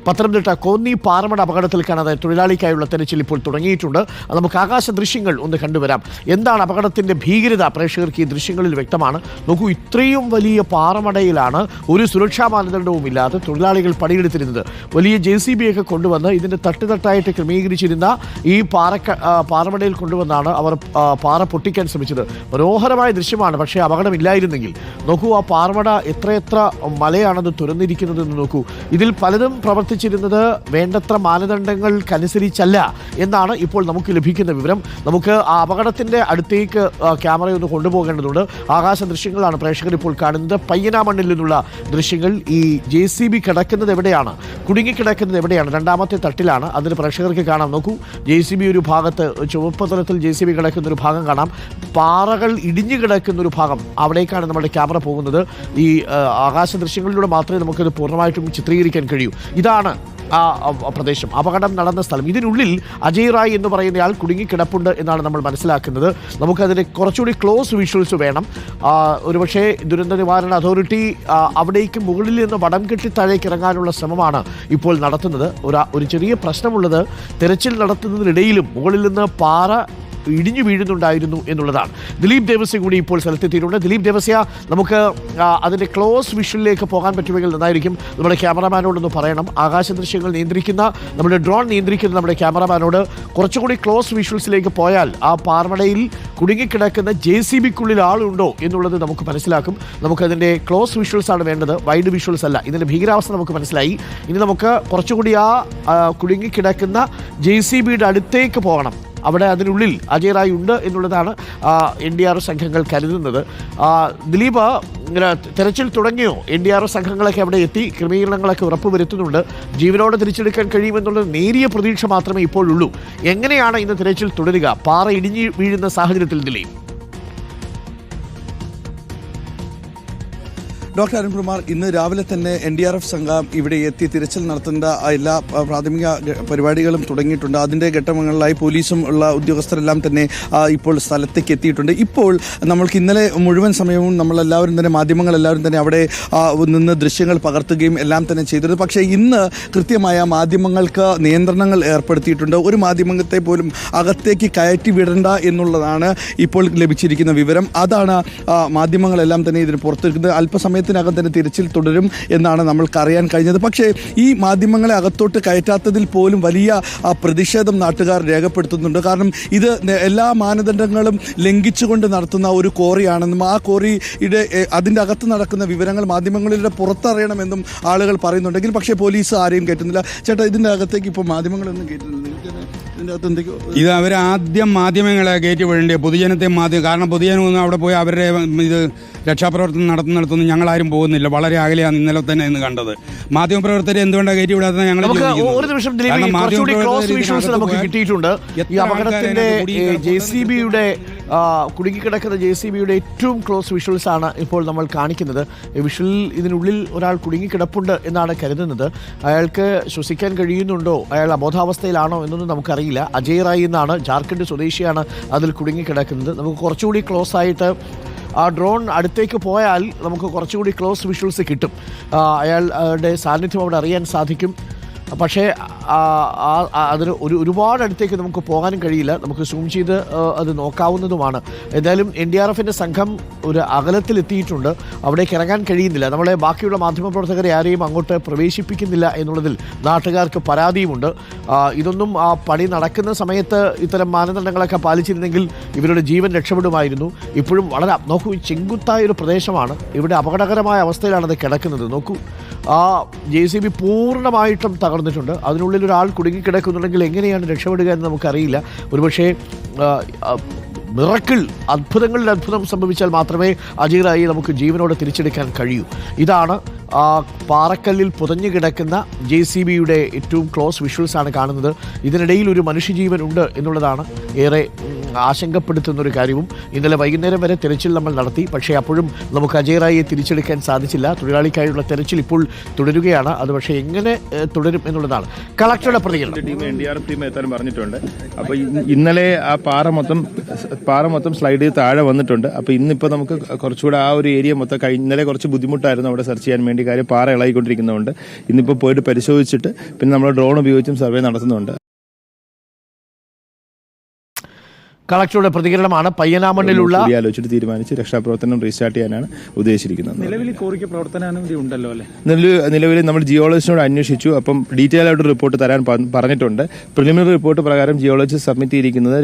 പത്തനംതിട്ട കോന്നി പാറമട അപകടത്തിൽ കാണാതെ തൊഴിലാളിക്കായുള്ള തെരച്ചിൽ ഇപ്പോൾ തുടങ്ങിയിട്ടുണ്ട്. നമുക്ക് ആകാശ ദൃശ്യങ്ങൾ ഒന്ന് കണ്ടുവരാം. എന്താണ് അപകടത്തിൻ്റെ ഭീകരത പ്രേക്ഷകർക്ക് ഈ ദൃശ്യങ്ങളിൽ വ്യക്തമാണ്. നോക്കൂ, ഇത്രയും വലിയ പാറമടയിലാണ് ഒരു സുരക്ഷാ മാനദണ്ഡവും ഇല്ലാതെ തൊഴിലാളികൾ പണിയെടുത്തിരുന്നത്. വലിയ JCB ഒക്കെ കൊണ്ടുവന്ന് ഇതിൻ്റെ തട്ടുതട്ടായിട്ട് ക്രമീകരിച്ചിരുന്ന ഈ പാറമടയിൽ കൊണ്ടുവന്നാണ് അവർ പാറ പൊട്ടിക്കാൻ ശ്രമിച്ചത്. മനോഹരമായ ദൃശ്യമാണ്. പക്ഷേ അപകടമില്ലായിരുന്നെങ്കിൽ നോക്കൂ, ആ പാറമട എത്രയെത്ര മലയാണത് തുറന്നിരിക്കുന്നതെന്ന് നോക്കൂ. ഇതിൽ പലതും പ്രവർത്തിച്ചിരുന്നത് വേണ്ടത്ര മാനദണ്ഡങ്ങൾക്കനുസരിച്ചല്ല എന്നാണ് ഇപ്പോൾ നമുക്ക് ലഭിക്കുന്ന വിവരം. നമുക്ക് ആ അപകടത്തിൻ്റെ അടുത്തേക്ക് ക്യാമറയൊന്ന് കൊണ്ടുപോകേണ്ടതുണ്ട്. ആകാശ ദൃശ്യങ്ങളാണ് പ്രേക്ഷകർ ഇപ്പോൾ കാണുന്നത്. പയ്യനാമണ്ണിൽ നിന്നുള്ള ദൃശ്യങ്ങൾ. ഈ JCB കിടക്കുന്നത് എവിടെയാണ്, കുടുങ്ങിക്കിടക്കുന്നത് എവിടെയാണ്? രണ്ടാമത്തെ തട്ടിലാണ്. അതിന് പ്രേക്ഷകർക്ക് കാണാം. നോക്കൂ, JCB ഒരു ഭാഗത്ത്, ചുവപ്പ് തലത്തിൽ JCB കിടക്കുന്ന ഒരു ഭാഗം കാണാം. പാറകൾ ഇടിഞ്ഞു കിടക്കുന്ന ഒരു ഭാഗം, അവിടേക്കാണ് നമ്മുടെ ക്യാമറ പോകുന്നത്. ഈ ആകാശ ദൃശ്യങ്ങളിലൂടെ മാത്രമേ നമുക്കത് പൂർണ്ണമായിട്ടും ചിത്രീകരിക്കാൻ കഴിയൂ. ഇതാണ് ആ പ്രദേശം, അപകടം നടന്ന സ്ഥലം. ഇതിനുള്ളിൽ അജയ് റായ് എന്ന് പറയുന്നയാൾ കുടുങ്ങിക്കിടപ്പുണ്ട് എന്നാണ് നമ്മൾ മനസ്സിലാക്കുന്നത്. നമുക്കതിന് കുറച്ചുകൂടി ക്ലോസ് വിഷ്വൽസ് വേണം. ഒരുപക്ഷെ ദുരന്ത നിവാരണ അതോറിറ്റി അവിടേക്ക് മുകളിൽ നിന്ന് വടം കെട്ടി താഴേക്ക് ഇറങ്ങാനുള്ള ശ്രമമാണ് ഇപ്പോൾ നടത്തുന്നത്. ഒരു ചെറിയ പ്രശ്നമുള്ളത്, തെരച്ചിൽ നടത്തുന്നതിനിടയിലും മുകളിൽ നിന്ന് പാറ ഇടിഞ്ഞു വീഴുന്നുണ്ടായിരുന്നു എന്നുള്ളതാണ്. ദിലീപ് ദേവസ്യ കൂടി ഇപ്പോൾ സ്ഥലത്തെത്തിയിട്ടുണ്ട്. ദിലീപ് ദേവസ്യ, നമുക്ക് അതിൻ്റെ ക്ലോസ് വിഷ്വലിലേക്ക് പോകാൻ പറ്റുമെങ്കിൽ നന്നായിരിക്കും. നമ്മുടെ ക്യാമറാമാനോടൊന്ന് പറയണം. ആകാശ ദൃശ്യങ്ങൾ നിയന്ത്രിക്കുന്ന, നമ്മുടെ ഡ്രോൺ നിയന്ത്രിക്കുന്ന നമ്മുടെ ക്യാമറാമാനോട് കുറച്ചുകൂടി ക്ലോസ് വിഷ്വൽസിലേക്ക് പോയാൽ ആ പാറമടയിൽ കുടുങ്ങിക്കിടക്കുന്ന JCBക്കുള്ളിൽ ആളുണ്ടോ എന്നുള്ളത് നമുക്ക് മനസ്സിലാക്കും. നമുക്കതിൻ്റെ ക്ലോസ് വിഷ്വൽസ് ആണ് വേണ്ടത്, വൈഡ് വിഷ്വൽസ് അല്ല. ഇതിൻ്റെ ഭീകരാവസ്ഥ നമുക്ക് മനസ്സിലായി. ഇനി നമുക്ക് കുറച്ചുകൂടി ആ കുടുങ്ങിക്കിടക്കുന്ന JCBയുടെ അടുത്തേക്ക് പോകണം. അവിടെ അതിനുള്ളിൽ അജയ് റായ് ഉണ്ട് എന്നുള്ളതാണ് NDRF സംഘങ്ങൾ കരുതുന്നത്. ദിലീപ്, തെരച്ചിൽ തുടങ്ങിയോ? NDRF സംഘങ്ങളൊക്കെ അവിടെ എത്തി ക്രമീകരണങ്ങളൊക്കെ ഉറപ്പുവരുത്തുന്നുണ്ട്. ജീവനോടെ തിരിച്ചെടുക്കാൻ കഴിയുമെന്നുള്ളത് നേരിയ പ്രതീക്ഷ മാത്രമേ ഇപ്പോഴുള്ളൂ. എങ്ങനെയാണ് ഇന്ന് തെരച്ചിൽ തുടരുക പാറ ഇടിഞ്ഞു വീഴുന്ന സാഹചര്യത്തിൽ ദിലീപ്? ഡോക്ടർ അരുൺകുമാർ, ഇന്ന് രാവിലെ തന്നെ NDRF സംഘം ഇവിടെ എത്തി തിരച്ചിൽ നടത്തേണ്ട എല്ലാ പ്രാഥമിക പരിപാടികളും തുടങ്ങിയിട്ടുണ്ട്. അതിൻ്റെ ഘട്ടങ്ങളിലായി പോലീസും ഉള്ള ഉദ്യോഗസ്ഥരെല്ലാം തന്നെ ഇപ്പോൾ സ്ഥലത്തേക്ക് എത്തിയിട്ടുണ്ട്. ഇപ്പോൾ നമ്മൾക്ക് ഇന്നലെ മുഴുവൻ സമയവും നമ്മളെല്ലാവരും തന്നെ, മാധ്യമങ്ങളെല്ലാവരും തന്നെ അവിടെ നിന്ന് ദൃശ്യങ്ങൾ പകർത്തുകയും എല്ലാം തന്നെ ചെയ്തിരുന്നു. പക്ഷേ ഇന്ന് കൃത്യമായ മാധ്യമങ്ങൾക്ക് നിയന്ത്രണങ്ങൾ ഏർപ്പെടുത്തിയിട്ടുണ്ട്. ഒരു മാധ്യമത്തെ പോലും അകത്തേക്ക് കയറ്റി വിടണ്ട എന്നുള്ളതാണ് ഇപ്പോൾ ലഭിച്ചിരിക്കുന്ന വിവരം. അതാണ് മാധ്യമങ്ങളെല്ലാം തന്നെ ഇതിന് പുറത്തിരിക്കുന്നത്. അല്പസമയത്തിനകം തന്നെ തിരച്ചിൽ തുടരും എന്നാണ് നമ്മൾക്ക് അറിയാൻ കഴിഞ്ഞത്. പക്ഷേ ഈ മാധ്യമങ്ങളെ അകത്തോട്ട് കയറ്റാത്തതിൽ പോലും വലിയ പ്രതിഷേധം നാട്ടുകാർ രേഖപ്പെടുത്തുന്നുണ്ട്. കാരണം ഇത് എല്ലാ മാനദണ്ഡങ്ങളും ലംഘിച്ചുകൊണ്ട് നടത്തുന്ന ഒരു കോറിയാണെന്നും ആ കോറിയുടെ അതിൻ്റെ അകത്ത് നടക്കുന്ന വിവരങ്ങൾ മാധ്യമങ്ങളിലൂടെ പുറത്തറിയണമെന്നും ആളുകൾ പറയുന്നുണ്ടെങ്കിൽ പക്ഷേ പോലീസ് ആരെയും കയറ്റുന്നില്ല. ചേട്ടാ, ഇതിൻ്റെ അകത്തേക്ക് ഇപ്പോൾ മാധ്യമങ്ങളൊന്നും കയറ്റുന്നില്ല. ഇത് ആദ്യം മാധ്യമങ്ങളെ കയറ്റി വിടേണ്ടത് പൊതുജനത്തെ കാരണം പൊതുജനം അവിടെ പോയി അവരുടെ ഇത് രക്ഷാപ്രവർത്തനം നടത്തുന്നിടത്തൊന്നും ഞങ്ങളാരും പോകുന്നില്ല. വളരെ അകലെയാണ് ഇന്നലെ തന്നെ ഇന്ന് കണ്ടത്. മാധ്യമപ്രവർത്തകരെ എന്തുകൊണ്ടാണ് കയറ്റി വിടാതെ ഞങ്ങൾ കിട്ടിയിട്ടുണ്ട്. ഈ അപകടത്തിന്റെ JCBയുടെ കുടുങ്ങിക്കിടക്കുന്ന JCBയുടെ ഏറ്റവും ക്ലോസ് വിഷ്വൽസ് ആണ് ഇപ്പോൾ നമ്മൾ കാണിക്കുന്നത്. വിഷ്വലിൽ ഇതിനുള്ളിൽ ഒരാൾ കുടുങ്ങിക്കിടപ്പുണ്ട് എന്നാണ് കരുതുന്നത്. അയാൾക്ക് ശ്വസിക്കാൻ കഴിയുന്നുണ്ടോ, അയാൾ അബോധാവസ്ഥയിലാണോ എന്നൊന്നും നമുക്കറിയില്ല. അജയ് റായ് എന്നാണ്, ജാർഖണ്ഡ് സ്വദേശിയാണ് അതിൽ കുടുങ്ങിക്കിടക്കുന്നത്. നമുക്ക് കുറച്ചുകൂടി ക്ലോസ് ആയിട്ട് ഡ്രോൺ അടുത്തേക്ക് പോയാൽ നമുക്ക് കുറച്ചുകൂടി ക്ലോസ് വിഷ്വൽസ് കിട്ടും. അയാളുടെ സാന്നിധ്യം അവിടെ അറിയാൻ സാധിക്കും. പക്ഷേ അതിന് ഒരുപാട് അടുത്തേക്ക് നമുക്ക് പോകാനും കഴിയില്ല. നമുക്ക് സൂം ചെയ്ത് അത് നോക്കാവുന്നതുമാണ്. എന്തായാലും NDRFൻ്റെ സംഘം ഒരു അകലത്തിലെത്തിയിട്ടുണ്ട്. അവിടേക്ക് ഇറങ്ങാൻ കഴിയുന്നില്ല. നമ്മളെ ബാക്കിയുള്ള മാധ്യമപ്രവർത്തകരെ ആരെയും അങ്ങോട്ട് പ്രവേശിപ്പിക്കുന്നില്ല എന്നുള്ളതിൽ നാട്ടുകാർക്ക് പരാതിയുമുണ്ട്. ഇതൊന്നും ആ പണി നടക്കുന്ന സമയത്ത് ഇത്തരം മാനദണ്ഡങ്ങളൊക്കെ പാലിച്ചിരുന്നെങ്കിൽ ഇവരുടെ ജീവൻ രക്ഷപ്പെടുമായിരുന്നു. ഇപ്പോഴും വളരെ നോക്കൂ, ചെങ്കുത്തായൊരു പ്രദേശമാണ്. ഇവിടെ അപകടകരമായ അവസ്ഥയിലാണത് കിടക്കുന്നത്. നോക്കൂ, ആ JCB പൂർണ്ണമായിട്ടും തകർന്നിട്ടുണ്ട്. അതിനുള്ളിൽ ഒരാൾ കുടുങ്ങിക്കിടക്കുന്നുണ്ടെങ്കിൽ എങ്ങനെയാണ് രക്ഷപ്പെടുക എന്ന് നമുക്കറിയില്ല. ഒരുപക്ഷേ മിറക്കിൾ, അത്ഭുതങ്ങളിൽ അത്ഭുതം സംഭവിച്ചാൽ മാത്രമേ അജയ് റായിയെ നമുക്ക് ജീവനോടെ തിരിച്ചെടുക്കാൻ കഴിയൂ. ഇതാണ് പാറക്കല്ലിൽ പുതഞ്ഞു കിടക്കുന്ന JCBയുടെ ഏറ്റവും ക്ലോസ് വിഷ്വൽസാണ് കാണുന്നത്. ഇതിനിടയിൽ ഒരു മനുഷ്യജീവൻ ഉണ്ട് എന്നുള്ളതാണ് ഏറെ ആശങ്കപ്പെടുത്തുന്ന ഒരു കാര്യവും ഇന്നലെ വൈകുന്നേരം വരെ തെരച്ചിൽ നമ്മൾ നടത്തി. പക്ഷേ അപ്പോഴും നമുക്ക് അജയ് റായിയെ തിരിച്ചെടുക്കാൻ സാധിച്ചില്ല. തൊഴിലാളിക്കായുള്ള തെരച്ചിൽ ഇപ്പോൾ തുടരുകയാണ്. അത് പക്ഷേ എങ്ങനെ തുടരും എന്നുള്ളതാണ് കളക്ടറുടെ പ്രതികരണം. NDRF ടീം എത്താൻ പറഞ്ഞിട്ടുണ്ട്. അപ്പോൾ ഇന്നലെ ആ പാറ മൊത്തം സ്ലൈഡ് ചെയ്ത് താഴെ വന്നിട്ടുണ്ട്. അപ്പോൾ ഇന്നിപ്പോൾ നമുക്ക് കുറച്ചുകൂടെ ആ ഒരു ഏരിയ മൊത്തം ഇന്നലെ കുറച്ച് ബുദ്ധിമുട്ടായിരുന്നു അവിടെ സെർച്ച് ചെയ്യാൻ വേണ്ടി. കാര്യം പാറ ഇളകിക്കൊണ്ടിരിക്കുന്നതുകൊണ്ട് ഇന്നിപ്പോൾ പോയിട്ട് പരിശോധിച്ചിട്ട് പിന്നെ നമ്മൾ ഡ്രോൺ ഉപയോഗിച്ചും സർവേ നടത്തുന്നുണ്ട്. കളക്ടറുടെ പ്രതികരണമാണ്. പയ്യനാമണ്ണിലുള്ള ആലോചിച്ചിട്ട് തീരുമാനിച്ച് രക്ഷാപ്രവർത്തനം റീസ്റ്റാർട്ട് ചെയ്യാനാണ് ഉദ്ദേശിച്ചിരിക്കുന്നത്. നിലവിൽ കോറിക്ക് പ്രവർത്തനാനുമതി ഉണ്ടല്ലോ അല്ലേ? നിലവിൽ നമ്മൾ ജിയോളജിസ്റ്റിനോട് അന്വേഷിച്ചു. അപ്പം ഡീറ്റെയിൽ ആയിട്ട് റിപ്പോർട്ട് തരാൻ പറഞ്ഞിട്ടുണ്ട്. പ്രിലിമിനറി റിപ്പോർട്ട് പ്രകാരം ജിയോളജിസ്റ്റ് സബ്മിറ്റ് ചെയ്തിരിക്കുന്നത്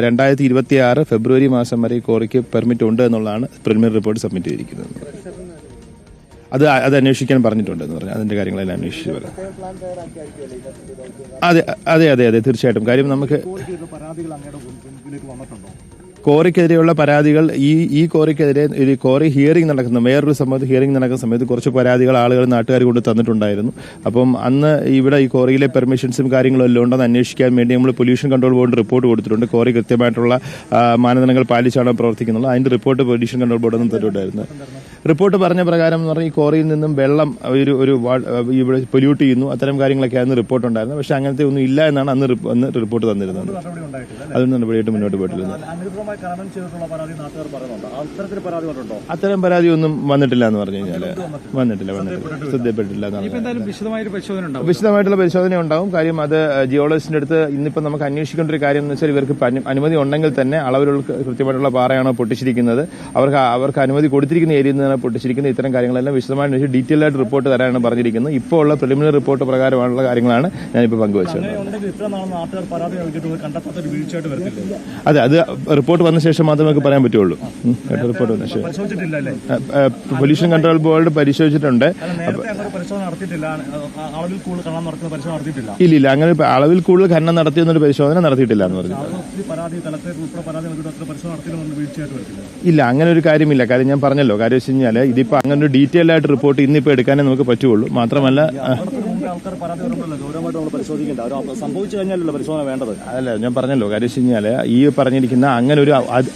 2026 ഫെബ്രുവരി മാസം വരെ കോറിക്ക് പെർമിറ്റ് ഉണ്ട് എന്നുള്ളതാണ് പ്രിലിമിനറി റിപ്പോർട്ട് സബ്മിറ്റ് ചെയ്തിരിക്കുന്നത്. അത് അന്വേഷിക്കാൻ പറഞ്ഞിട്ടുണ്ടെന്ന് പറഞ്ഞു. അതിന്റെ കാര്യങ്ങളെല്ലാം അന്വേഷിച്ചു വരാം. അതെ തീർച്ചയായിട്ടും. കാര്യം നമുക്ക് കോറിക്കെതിരെയുള്ള പരാതികൾ ഈ കോറിക്കെതിരെ ഒരു കോറി ഹിയറിംഗ് നടക്കുന്ന വേറൊരു സമയത്ത് ഹിയറിംഗ് നടക്കുന്ന സമയത്ത് കുറച്ച് പരാതികൾ നാട്ടുകാർ കൊണ്ട് തന്നിട്ടുണ്ടായിരുന്നു. അപ്പം അന്ന് ഇവിടെ ഈ കോറിയിലെ പെർമിഷൻസും കാര്യങ്ങളും എല്ലാം ഉണ്ടെന്ന് അന്വേഷിക്കാൻ വേണ്ടി നമ്മൾ പൊല്യൂഷൻ കൺട്രോൾ ബോർഡിന് റിപ്പോർട്ട് കൊടുത്തിട്ടുണ്ട്. കോറി കൃത്യമായിട്ടുള്ള മാനദണ്ഡങ്ങൾ പാലിച്ചാണ് പ്രവർത്തിക്കുന്നത്. അതിന്റെ റിപ്പോർട്ട് പൊല്യൂഷൻ കൺട്രോൾ ബോർഡ് ഒന്നും തന്നിട്ടുണ്ടായിരുന്നു. റിപ്പോർട്ട് പറഞ്ഞ പ്രകാരം എന്ന് പറഞ്ഞാൽ ഈ കോറിയിൽ നിന്നും വെള്ളം ഇവിടെ പൊല്യൂട്ട് ചെയ്യുന്നു, അത്തരം കാര്യങ്ങളൊക്കെയായിരുന്നു റിപ്പോർട്ട് ഉണ്ടായിരുന്നത്. പക്ഷെ അങ്ങനത്തെ ഒന്നും ഇല്ല എന്നാണ് അന്ന് റിപ്പോർട്ട് തന്നിരുന്നത്. അതൊന്നും നടപടിയായിട്ട് മുന്നോട്ട് പോയിട്ടില്ല. അത്തരം പരാതി ഒന്നും വന്നിട്ടില്ല എന്ന് പറഞ്ഞു കഴിഞ്ഞാൽ വന്നിട്ടില്ല ശ്രദ്ധപ്പെട്ടില്ല. വിശദമായിട്ടുള്ള പരിശോധന ഉണ്ടാവും. കാര്യം അത് ജിയോളജിസ്റ്റിന്റെ അടുത്ത് ഇന്നിപ്പോൾ നമുക്ക് അന്വേഷിക്കേണ്ട ഒരു കാര്യം എന്ന് വെച്ചാൽ ഇവർക്ക് അനുമതി ഉണ്ടെങ്കിൽ തന്നെ അളവിലുള്ള കൃത്യമായിട്ടുള്ള പാറയാണോ പൊട്ടിച്ചിരിക്കുന്നത്, അവർക്ക് അനുമതി കൊടുത്തിരിക്കുന്ന ഏരിയയിൽ നിന്നാണ് പൊട്ടിച്ചിരിക്കുന്നത്, ഇത്തരം കാര്യങ്ങളെല്ലാം വിശദമായിട്ട് ഡീറ്റെയിൽ ആയിട്ട് റിപ്പോർട്ട് തരാനാണ് പറഞ്ഞിരിക്കുന്നത്. ഇപ്പോൾ ഉള്ള പ്രിലിമിനറി റിപ്പോർട്ട് പ്രകാരമാണുള്ള കാര്യങ്ങളാണ് ഞാനിപ്പോൾ പങ്കുവച്ചത്. അതെ, അത് റിപ്പോർട്ട് വന്ന ശേഷം മാത്രമേ നമുക്ക് പറയാൻ പറ്റുള്ളൂ. റിപ്പോർട്ട് വന്ന ശേഷം പൊല്യൂഷൻ കൺട്രോൾ ബോർഡ് പരിശോധിച്ചിട്ടുണ്ട്. ഇല്ല, അങ്ങനെ അളവിൽ കൂടുതൽ ഖനനം നടത്തിയെന്നൊരു പരിശോധന നടത്തിയിട്ടില്ല എന്ന് പറഞ്ഞു. ഇല്ല, അങ്ങനെ ഒരു കാര്യമില്ല. കാര്യം ഞാൻ പറഞ്ഞല്ലോ, കാര്യം വെച്ച് കഴിഞ്ഞാൽ ഇതിപ്പോ അങ്ങനെ ഒരു ഡീറ്റെയിൽ ആയിട്ട് റിപ്പോർട്ട് ഇന്നിപ്പോ എടുക്കാനേ നമുക്ക് പറ്റുള്ളൂ. മാത്രമല്ല അതല്ല ഞാൻ പറഞ്ഞല്ലോ, കാര്യം വെച്ച് കഴിഞ്ഞാൽ ഈ പറഞ്ഞിരിക്കുന്ന അങ്ങനെ ഒരു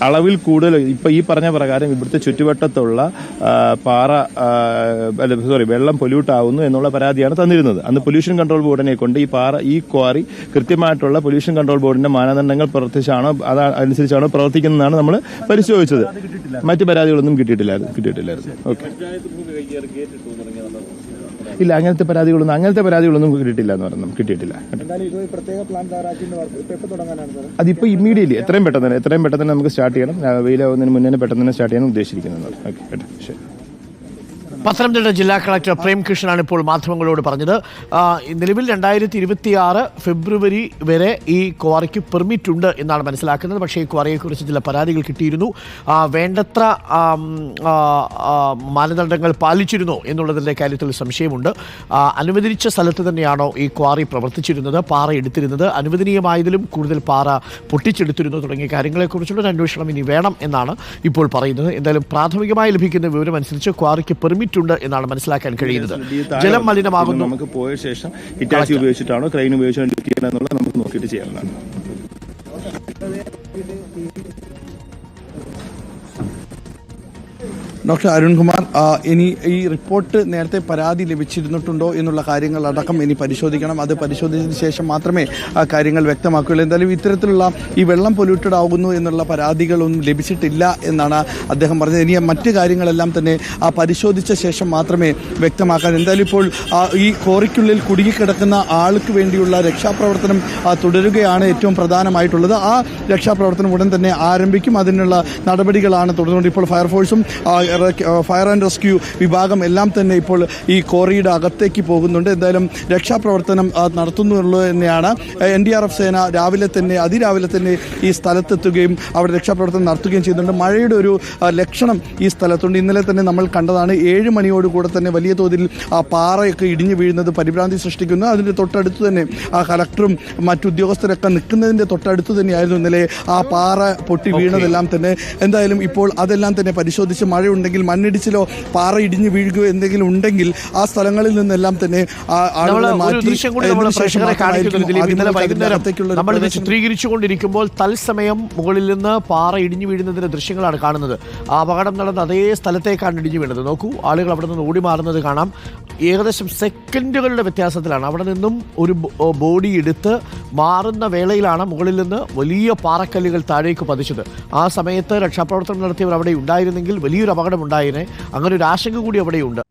അളവിൽ കൂടുതൽ ഇപ്പൊ ഈ പറഞ്ഞ പ്രകാരം ഇവിടുത്തെ ചുറ്റുവട്ടത്തുള്ള വെള്ളം പൊല്യൂട്ട് ആവുന്നു എന്നുള്ള പരാതിയാണ് തന്നിരുന്നത്. അന്ന് പൊല്യൂഷൻ കൺട്രോൾ ബോർഡിനെ കൊണ്ട് ഈ ക്വാറി കൃത്യമായിട്ടുള്ള പൊല്യൂഷൻ കൺട്രോൾ ബോർഡിന്റെ മാനദണ്ഡങ്ങൾ അനുസരിച്ചാണോ പ്രവർത്തിക്കുന്നതാണ് നമ്മൾ പരിശോധിച്ചത്. മറ്റു പരാതികളൊന്നും കിട്ടിയിട്ടില്ലായിരുന്നു. ഓക്കെ, ഇല്ല, അങ്ങനത്തെ പരാതികളൊന്നും കിട്ടിയിട്ടില്ല എന്ന് പറഞ്ഞു. കിട്ടിയിട്ടില്ല. അതിപ്പോ ഇമ്മീഡിയറ്റ്ലി എത്രയും പെട്ടെന്ന് തന്നെ നമുക്ക് സ്റ്റാർട്ട് ചെയ്യണം. വെയിലാവുന്നതിന് മുന്നേ പെട്ടെന്ന് തന്നെ സ്റ്റാർട്ട് ചെയ്യാൻ ഉദ്ദേശിക്കുന്നത്. ഓക്കെ, ശരി. പത്തനംതിട്ട ജില്ലാ കളക്ടർ പ്രേംകൃഷ്ണനാണ് ഇപ്പോൾ മാധ്യമങ്ങളോട് പറഞ്ഞത്. നിലവിൽ 2026 ഫെബ്രുവരി വരെ ഈ ക്വാറിക്ക് പെർമിറ്റ് ഉണ്ട് എന്നാണ് മനസ്സിലാക്കുന്നത്. പക്ഷേ ഈ ക്വാറിയെക്കുറിച്ച് ചില പരാതികൾ കിട്ടിയിരുന്നു. വേണ്ടത്ര മാനദണ്ഡങ്ങൾ പാലിച്ചിരുന്നോ എന്നുള്ളതിൻ്റെ കാര്യത്തിൽ സംശയമുണ്ട്. അനുവദിച്ച സ്ഥലത്ത് തന്നെയാണോ ഈ ക്വാറി പ്രവർത്തിച്ചിരുന്നത്, പാറ എടുത്തിരുന്നത്, അനുവദനീയമായതിലും കൂടുതൽ പാറ പൊട്ടിച്ചെടുത്തിരുന്നു തുടങ്ങിയ കാര്യങ്ങളെക്കുറിച്ചുള്ള അന്വേഷണം ഇനി വേണം എന്നാണ് ഇപ്പോൾ പറയുന്നത്. എന്തായാലും പ്രാഥമികമായി ലഭിക്കുന്ന വിവരമനുസരിച്ച് ക്വാറിക്ക് പെർമിറ്റ് ഉണ്ട് എന്നാണ് മനസ്സിലാക്കാൻ കഴിയുന്നത്. ജലം മലിനമാകുന്നു. നമുക്ക് പോയ ശേഷം ഹിറ്റാച്ചി ഉപയോഗിച്ചിട്ടാണോ ക്രെയിൻ ഉപയോഗിച്ചാണോ നമുക്ക് നോക്കിയിട്ട് ചെയ്യാവുന്നതാണ്. ഡോക്ടർ അരുൺകുമാർ, ഇനി ഈ റിപ്പോർട്ട് നേരത്തെ പരാതി ലഭിച്ചിരുന്നിട്ടുണ്ടോ എന്നുള്ള കാര്യങ്ങളടക്കം ഇനി പരിശോധിക്കണം. അത് പരിശോധിച്ചതിന് ശേഷം മാത്രമേ ആ കാര്യങ്ങൾ വ്യക്തമാക്കുകയുള്ളൂ. എന്തായാലും ഇത്തരത്തിലുള്ള ഈ വെള്ളം പൊല്യൂട്ടഡ് ആകുന്നു എന്നുള്ള പരാതികളൊന്നും ലഭിച്ചിട്ടില്ല എന്നാണ് അദ്ദേഹം പറഞ്ഞത്. ഇനി മറ്റ് കാര്യങ്ങളെല്ലാം തന്നെ പരിശോധിച്ച ശേഷം മാത്രമേ വ്യക്തമാക്കാൻ. എന്തായാലും ഇപ്പോൾ ഈ കോറിക്കുള്ളിൽ കുടുങ്ങിക്കിടക്കുന്ന ആൾക്ക് വേണ്ടിയുള്ള രക്ഷാപ്രവർത്തനം തുടരുകയാണ് ഏറ്റവും പ്രധാനമായിട്ടുള്ളത്. ആ രക്ഷാപ്രവർത്തനം ഉടൻ തന്നെ ആരംഭിക്കും. അതിനുള്ള നടപടികളാണ് തുടർന്നുകൊണ്ട് ഇപ്പോൾ ഫയർഫോഴ്സും ഫയർ ആൻഡ് റെസ്ക്യൂ വിഭാഗം എല്ലാം തന്നെ ഇപ്പോൾ ഈ കോറിയുടെ അകത്തേക്ക് പോകുന്നുണ്ട്. എന്തായാലും രക്ഷാപ്രവർത്തനം നടത്തുന്നുള്ളൂ തന്നെയാണ്. NDRF സേന അതിരാവിലെ തന്നെ ഈ സ്ഥലത്തെത്തുകയും അവിടെ രക്ഷാപ്രവർത്തനം നടത്തുകയും ചെയ്യുന്നുണ്ട്. മഴയുടെ ഒരു ലക്ഷണം ഈ സ്ഥലത്തുണ്ട്. ഇന്നലെ തന്നെ നമ്മൾ കണ്ടതാണ്. 7 മണിയോടുകൂടെ തന്നെ വലിയ തോതിൽ പാറയൊക്കെ ഇടിഞ്ഞു വീഴുന്നത് പരിഭ്രാന്തി സൃഷ്ടിക്കുന്നു. അതിൻ്റെ തൊട്ടടുത്ത് തന്നെ കളക്ടറും മറ്റുദ്യോഗസ്ഥരൊക്കെ നിൽക്കുന്നതിൻ്റെ തൊട്ടടുത്ത് തന്നെയായിരുന്നു ഇന്നലെ ആ പാറ പൊട്ടി വീണതെല്ലാം തന്നെ. എന്തായാലും ഇപ്പോൾ അതെല്ലാം തന്നെ പരിശോധിച്ച് മഴയുണ്ട് എന്തെങ്കിലും മണ്ണിടിച്ചിലോ പാറ ഇടിഞ്ഞു വീഴുകയോ എന്തെങ്കിലും ഉണ്ടെങ്കിൽ ആ സ്ഥലങ്ങളിൽ നിന്നെല്ലാം തന്നെ ആളുകളെ ഒരു മാറ്റി ദൃശ്യം കൂടി നമ്മൾ അതിനുശേഷം പ്രേക്ഷകരെ കാണിക്കുന്നു ദിലീപ്. ഇന്നലെ വൈകുന്നേരം അകത്തേക്കുള്ള നമ്മൾ ഇത് പ്രവേശനം ചിത്രീകരിച്ചുകൊണ്ടിരിക്കുമ്പോൾ തത്സമയം മുകളിൽ നിന്ന് പാറ ഇടിഞ്ഞു വീഴുന്നതിന്റെ ദൃശ്യങ്ങളാണ് കാണുന്നത്. ആ അപകടം നടന്ന അതേ സ്ഥലത്തേക്കാണ് ഇടിഞ്ഞു വീണത്. നോക്കൂ, ആളുകൾ അവിടെ നിന്ന് ഓടി മാറുന്നത് കാണാം. ഏകദേശം സെക്കൻഡുകളുടെ വ്യത്യാസത്തിലാണ്. അവിടെ നിന്നും ഒരു ബോഡി എടുത്ത് മാറുന്ന വേളയിലാണ് മുകളിൽ നിന്ന് വലിയ പാറക്കല്ലുകൾ താഴേക്ക് പതിച്ചത്. ആ സമയത്ത് രക്ഷാപ്രവർത്തനം നടത്തിയവർ അവിടെ ഉണ്ടായിരുന്നെങ്കിൽ വലിയൊരു അപകടം ഉണ്ടായേനെ. അങ്ങനെ ഒരു ആശങ്ക കൂടി അവിടെയുണ്ട്.